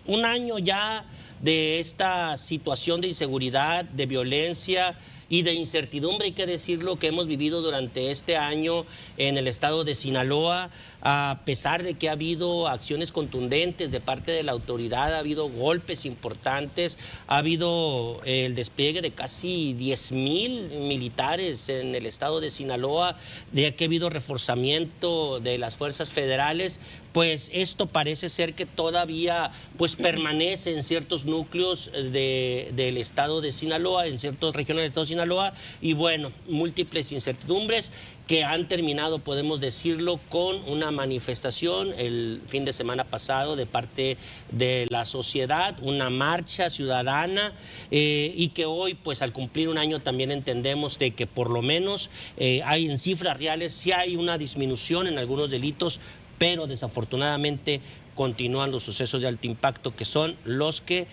un año ya de esta situación de inseguridad, de violencia y de incertidumbre, hay que decirlo, que hemos vivido durante este año en el estado de Sinaloa, a pesar de que ha habido acciones contundentes de parte de la autoridad, ha habido golpes importantes, ha habido el despliegue de casi 10,000 militares en el estado de Sinaloa, de que ha habido reforzamiento de las fuerzas federales. Pues esto parece ser que todavía pues permanece en ciertos núcleos del estado de Sinaloa, en ciertas regiones del estado de Sinaloa, y bueno, múltiples incertidumbres que han terminado, podemos decirlo, con una manifestación el fin de semana pasado de parte de la sociedad, una marcha ciudadana, y que hoy, pues al cumplir un año, también entendemos de que por lo menos hay en cifras reales, sí hay una disminución en algunos delitos, pero desafortunadamente continúan los sucesos de alto impacto, que son los que,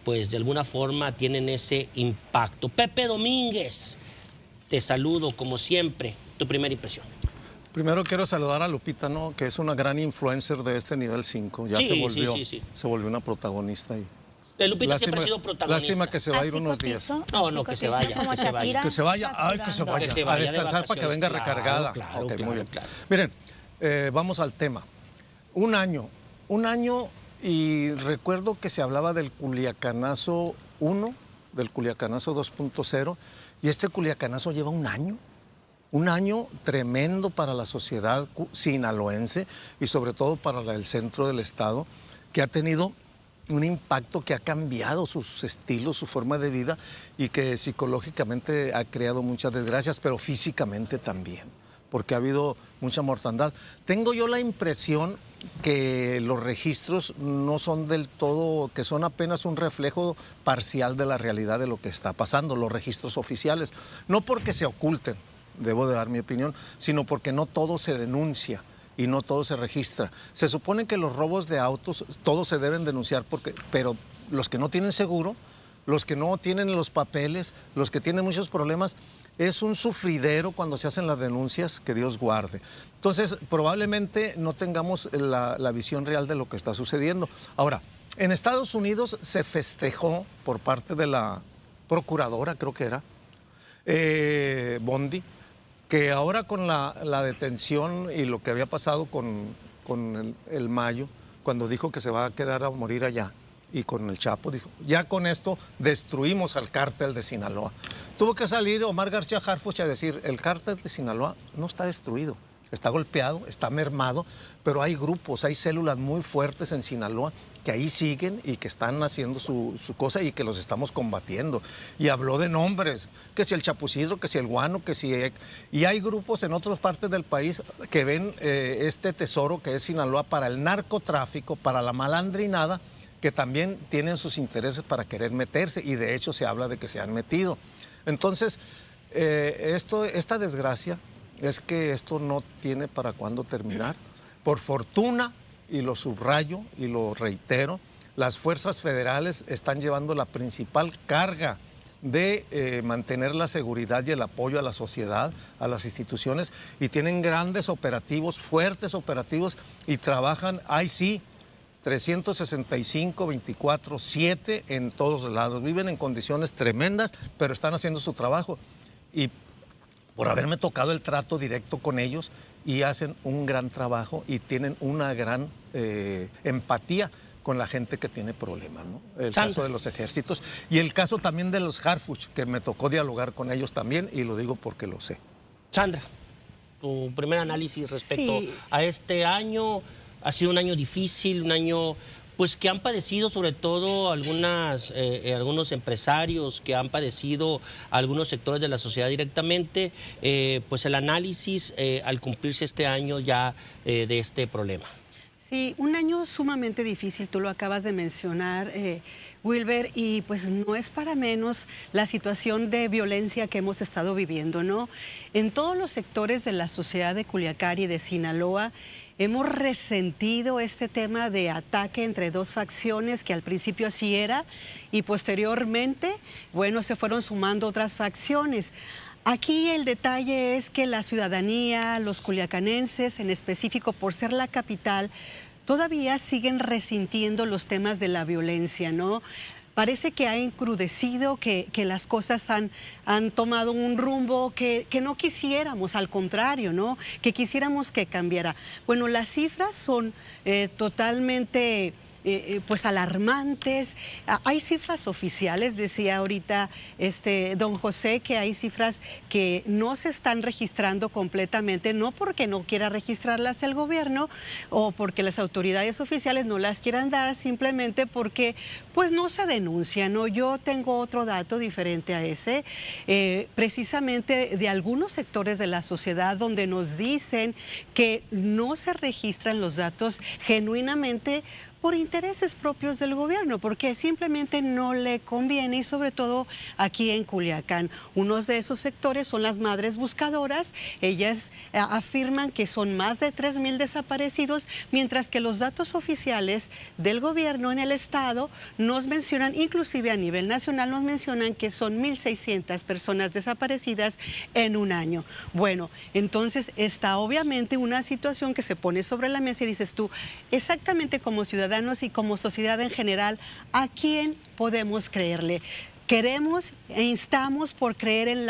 pues de alguna forma, tienen ese impacto. Pepe Domínguez, te saludo como siempre. Tu primera impresión. Primero quiero saludar a Lupita, ¿no? Que es una gran influencer de este nivel 5. Ya se volvió una protagonista ahí. Lupita siempre ha sido protagonista. Lástima que se va a ir unos días. No, que se vaya, que se vaya. Que se vaya, ay, que se vaya. Que se vaya a descansar para que venga recargada. Claro, okay, claro, muy bien. claro. Miren, vamos al tema. Un año, y recuerdo que se hablaba del Culiacanazo 1, del Culiacanazo 2.0, y este Culiacanazo lleva un año tremendo para la sociedad sinaloense y sobre todo para el centro del estado, que ha tenido un impacto que ha cambiado sus estilos, su forma de vida y que psicológicamente ha creado muchas desgracias, pero físicamente también, porque ha habido mucha mortandad. Tengo yo la impresión que los registros no son del todo, que son apenas un reflejo parcial de la realidad de lo que está pasando, los registros oficiales. No porque se oculten, debo de dar mi opinión, sino porque no todo se denuncia y no todo se registra. Se supone que los robos de autos, todos se deben denunciar, pero los que no tienen seguro, los que no tienen los papeles, los que tienen muchos problemas, es un sufridero cuando se hacen las denuncias, que Dios guarde. Entonces, probablemente no tengamos la visión real de lo que está sucediendo. Ahora, en Estados Unidos se festejó por parte de la procuradora, creo que era, Bondi, que ahora con la detención y lo que había pasado con el Mayo, cuando dijo que se va a quedar a morir allá, y con el Chapo, dijo, ya con esto destruimos al cártel de Sinaloa. Tuvo que salir Omar García Harfuch a decir, el cártel de Sinaloa no está destruido, está golpeado, está mermado, pero hay grupos, hay células muy fuertes en Sinaloa que ahí siguen y que están haciendo su cosa y que los estamos combatiendo. Y habló de nombres, que si el Chapucidro, que si el Guano, que si... Y hay grupos en otras partes del país que ven este tesoro que es Sinaloa para el narcotráfico, para la malandrinada, que también tienen sus intereses para querer meterse, y de hecho se habla de que se han metido. Entonces, esta desgracia es que esto no tiene para cuándo terminar. Por fortuna, y lo subrayo y lo reitero, las fuerzas federales están llevando la principal carga de mantener la seguridad y el apoyo a la sociedad, a las instituciones, y tienen grandes operativos, fuertes operativos, y trabajan, ahí sí, 365, 24/7 en todos lados. Viven en condiciones tremendas, pero están haciendo su trabajo. Y por haberme tocado el trato directo con ellos, y hacen un gran trabajo y tienen una gran empatía con la gente que tiene problemas, ¿no? El caso de los ejércitos y el caso también de los Harfuch, que me tocó dialogar con ellos también, y lo digo porque lo sé. Sandra, tu primer análisis respecto a este año. Ha sido un año difícil, un año pues que han padecido sobre todo algunos empresarios, que han padecido algunos sectores de la sociedad directamente, pues el análisis al cumplirse este año ya de este problema. Sí, un año sumamente difícil, tú lo acabas de mencionar, Wilber, y pues no es para menos la situación de violencia que hemos estado viviendo, ¿no? En todos los sectores de la sociedad de Culiacán y de Sinaloa hemos resentido este tema de ataque entre dos facciones, que al principio así era, y posteriormente, bueno, se fueron sumando otras facciones. Aquí el detalle es que la ciudadanía, los culiacanenses, en específico por ser la capital, todavía siguen resintiendo los temas de la violencia, ¿no? Parece que ha encrudecido, que las cosas han tomado un rumbo que no quisiéramos, al contrario, ¿no? Que quisiéramos que cambiara. Bueno, las cifras son totalmente pues alarmantes. Hay cifras oficiales, decía ahorita don José, que hay cifras que no se están registrando completamente, no porque no quiera registrarlas el gobierno o porque las autoridades oficiales no las quieran dar, simplemente porque pues no se denuncian, ¿no? Yo tengo otro dato diferente a ese, precisamente de algunos sectores de la sociedad donde nos dicen que no se registran los datos genuinamente por intereses propios del gobierno, porque simplemente no le conviene, y sobre todo aquí en Culiacán. Unos de esos sectores son las madres buscadoras. Ellas afirman que son más de 3,000 desaparecidos, mientras que los datos oficiales del gobierno en el estado nos mencionan, inclusive a nivel nacional, nos mencionan que son 1,600 personas desaparecidas en un año. Bueno, entonces está obviamente una situación que se pone sobre la mesa y dices tú, exactamente como ciudadanos y como sociedad en general, ¿a quién podemos creerle? Queremos e instamos por creer en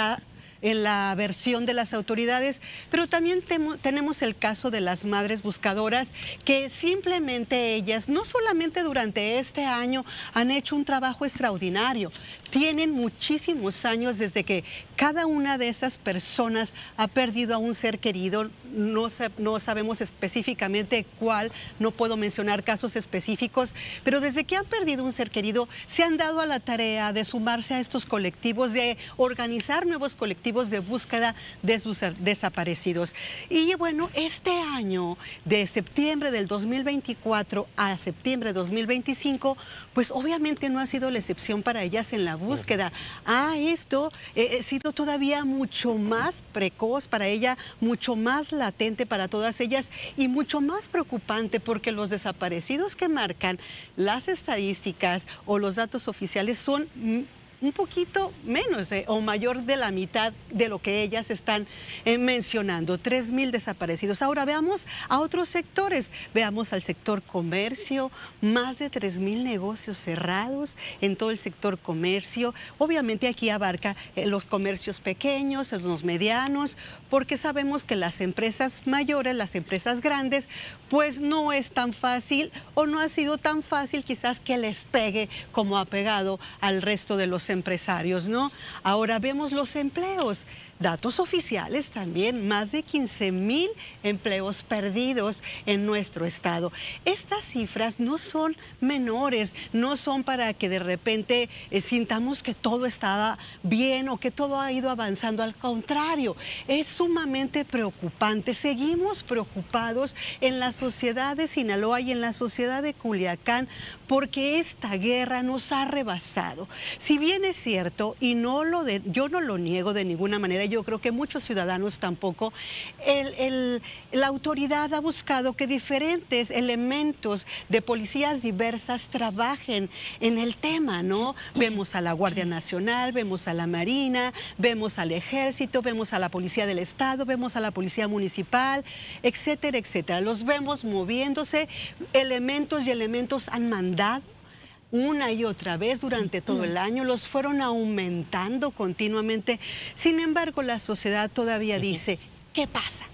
la versión de las autoridades, pero también tenemos el caso de las madres buscadoras, que simplemente ellas, no solamente durante este año, han hecho un trabajo extraordinario. Tienen muchísimos años desde que cada una de esas personas ha perdido a un ser querido. No sabemos específicamente cuál, no puedo mencionar casos específicos, pero desde que han perdido un ser querido, se han dado a la tarea de sumarse a estos colectivos, de organizar nuevos colectivos de búsqueda de sus desaparecidos. Y bueno, este año, de septiembre del 2024 a septiembre de 2025, pues obviamente no ha sido la excepción para ellas en la búsqueda. Esto ha sido todavía mucho más precoz para ella, mucho más latente para todas ellas y mucho más preocupante, porque los desaparecidos que marcan las estadísticas o los datos oficiales son un poquito menos o mayor de la mitad de lo que ellas están mencionando, 3,000 desaparecidos. Ahora veamos a otros sectores, veamos al sector comercio, más de 3,000 negocios cerrados en todo el sector comercio. Obviamente aquí abarca los comercios pequeños, los medianos, porque sabemos que las empresas mayores, las empresas grandes, pues no es tan fácil o no ha sido tan fácil quizás que les pegue como ha pegado al resto de los empresarios, ¿no? Ahora vemos los empleos. Datos oficiales también, más de 15,000 empleos perdidos en nuestro estado. Estas cifras no son menores, no son para que de repente sintamos que todo estaba bien o que todo ha ido avanzando. Al contrario, es sumamente preocupante. Seguimos preocupados en la sociedad de Sinaloa y en la sociedad de Culiacán, porque esta guerra nos ha rebasado. Si bien es cierto, y yo no lo niego de ninguna manera, yo creo que muchos ciudadanos tampoco, la autoridad ha buscado que diferentes elementos de policías diversas trabajen en el tema, ¿no? Vemos a la Guardia Nacional, vemos a la Marina, vemos al Ejército, vemos a la Policía del Estado, vemos a la Policía Municipal, etcétera, etcétera. Los vemos moviéndose, elementos y elementos han mandado una y otra vez durante todo el año, los fueron aumentando continuamente. Sin embargo, la sociedad todavía dice, ¿qué pasa?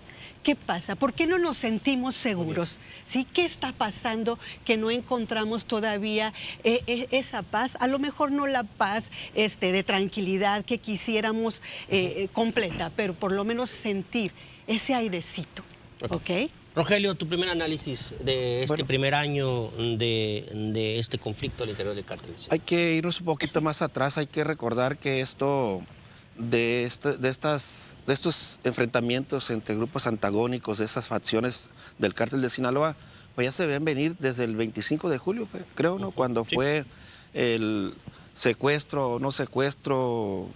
¿Qué pasa? ¿Por qué no nos sentimos seguros? ¿Sí? ¿Qué está pasando que no encontramos todavía esa paz? A lo mejor no la paz de tranquilidad que quisiéramos completa, pero por lo menos sentir ese airecito. ¿Ok? Rogelio, tu primer análisis de este primer año de este conflicto al interior del cártel. Hay que irnos un poquito más atrás, hay que recordar que de estos enfrentamientos entre grupos antagónicos, de esas facciones del cártel de Sinaloa, pues ya se ven venir desde el 25 de julio, creo, ¿no? Cuando fue el secuestro o no secuestro,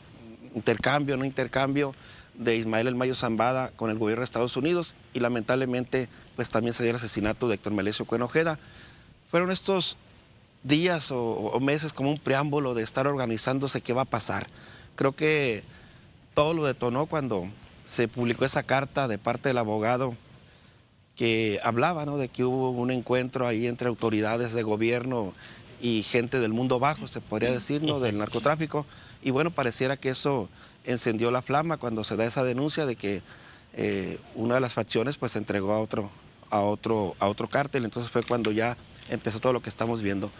intercambio o no intercambio de Ismael El Mayo Zambada con el gobierno de Estados Unidos, y lamentablemente pues también se dio el asesinato de Héctor Melesio Cuen Ojeda. Fueron estos días o meses como un preámbulo de estar organizándose qué va a pasar. Creo que todo lo detonó cuando se publicó esa carta de parte del abogado que hablaba, ¿no?, de que hubo un encuentro ahí entre autoridades de gobierno y gente del mundo bajo, se podría decir, ¿no?, del narcotráfico. Y bueno, pareciera que eso encendió la flama cuando se da esa denuncia de que una de las facciones pues se entregó a otro cártel. Entonces fue cuando ya empezó todo lo que estamos viendo.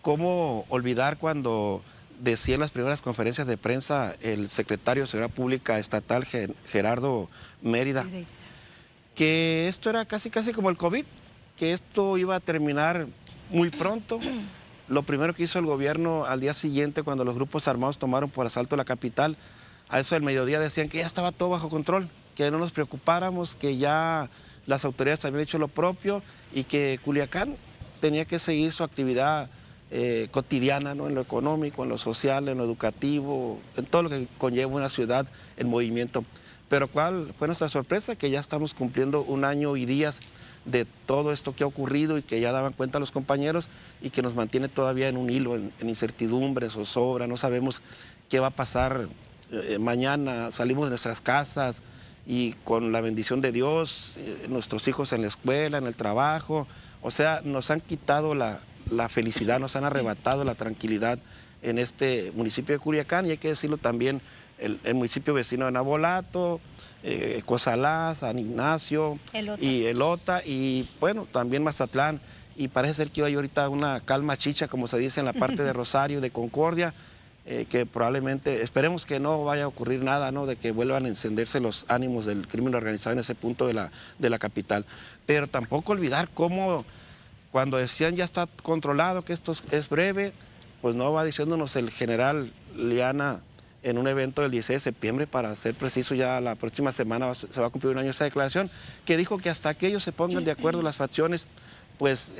¿Cómo olvidar cuando decía en las primeras conferencias de prensa el secretario de Seguridad Pública Estatal, Gerardo Mérida, que esto era casi como el COVID, que esto iba a terminar muy pronto? Lo primero que hizo el gobierno al día siguiente, cuando los grupos armados tomaron por asalto la capital, a eso del mediodía decían que ya estaba todo bajo control, que no nos preocupáramos, que ya las autoridades habían hecho lo propio y que Culiacán tenía que seguir su actividad cotidiana, ¿no?, en lo económico, en lo social, en lo educativo, en todo lo que conlleva una ciudad en movimiento. Pero ¿cuál fue nuestra sorpresa? Que ya estamos cumpliendo 1 año y días de todo esto que ha ocurrido y que ya daban cuenta los compañeros y que nos mantiene todavía en un hilo, en incertidumbre, zozobra. No sabemos qué va a pasar mañana. Salimos de nuestras casas y con la bendición de Dios, nuestros hijos en la escuela, en el trabajo. O sea, nos han quitado la felicidad, nos han arrebatado la tranquilidad en este municipio de Culiacán, y hay que decirlo también, el municipio vecino de Navolato, Cozalá, San Ignacio y Elota, y bueno, también Mazatlán, y parece ser que hay ahorita una calma chicha, como se dice en la parte de Rosario, de Concordia, que probablemente, esperemos que no vaya a ocurrir nada, ¿no?, de que vuelvan a encenderse los ánimos del crimen organizado en ese punto de la capital. Pero tampoco olvidar cómo, cuando decían ya está controlado, que esto es breve, pues no va diciéndonos el general Liana en un evento del 16 de septiembre, para ser preciso, ya la próxima semana se va a cumplir 1 año esa declaración, que dijo que hasta que ellos se pongan de acuerdo las facciones, pues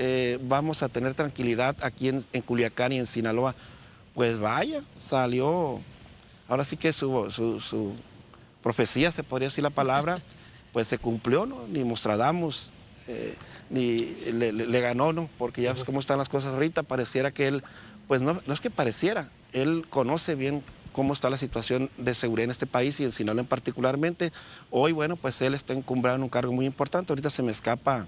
vamos a tener tranquilidad aquí en Culiacán y en Sinaloa. Pues vaya, salió, ahora sí que su profecía, se podría decir la palabra, pues se cumplió, ¿no? Ni Nostradamus ni le ganó, ¿no? Porque ya ves cómo están las cosas ahorita. Pareciera que él, pues no es que pareciera, él conoce bien cómo está la situación de seguridad en este país y en Sinaloa particularmente. Hoy, bueno, pues él está encumbrado en un cargo muy importante. Ahorita se me escapa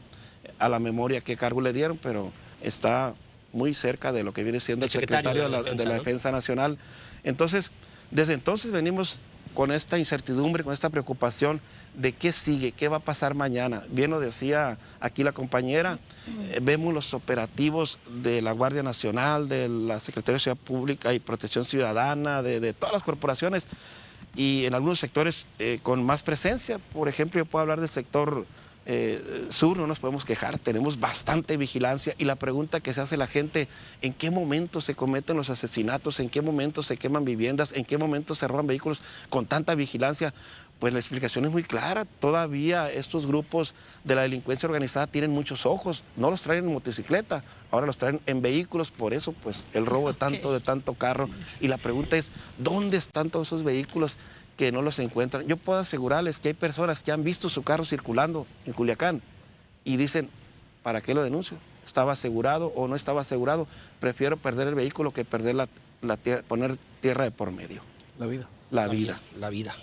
a la memoria qué cargo le dieron, pero está muy cerca de lo que viene siendo el secretario de la Defensa Nacional. Entonces, desde entonces venimos con esta incertidumbre, con esta preocupación de qué sigue, qué va a pasar mañana. Bien lo decía aquí la compañera, vemos los operativos de la Guardia Nacional, de la Secretaría de Seguridad Pública y Protección Ciudadana, de todas las corporaciones, y en algunos sectores con más presencia. Por ejemplo, yo puedo hablar del sector sur, no nos podemos quejar, tenemos bastante vigilancia, y la pregunta que se hace la gente: ¿en qué momento se cometen los asesinatos? ¿En qué momento se queman viviendas? ¿En qué momento se roban vehículos con tanta vigilancia? Pues la explicación es muy clara. Todavía estos grupos de la delincuencia organizada tienen muchos ojos, no los traen en motocicleta, ahora los traen en vehículos. Por eso pues el robo de tanto carro, y la pregunta es: ¿dónde están todos esos vehículos que no los encuentran? Yo puedo asegurarles que hay personas que han visto su carro circulando en Culiacán y dicen: ¿para qué lo denuncio? ¿Estaba asegurado o no estaba asegurado? Prefiero perder el vehículo que perder poner tierra de por medio. La vida. La vida. La vida.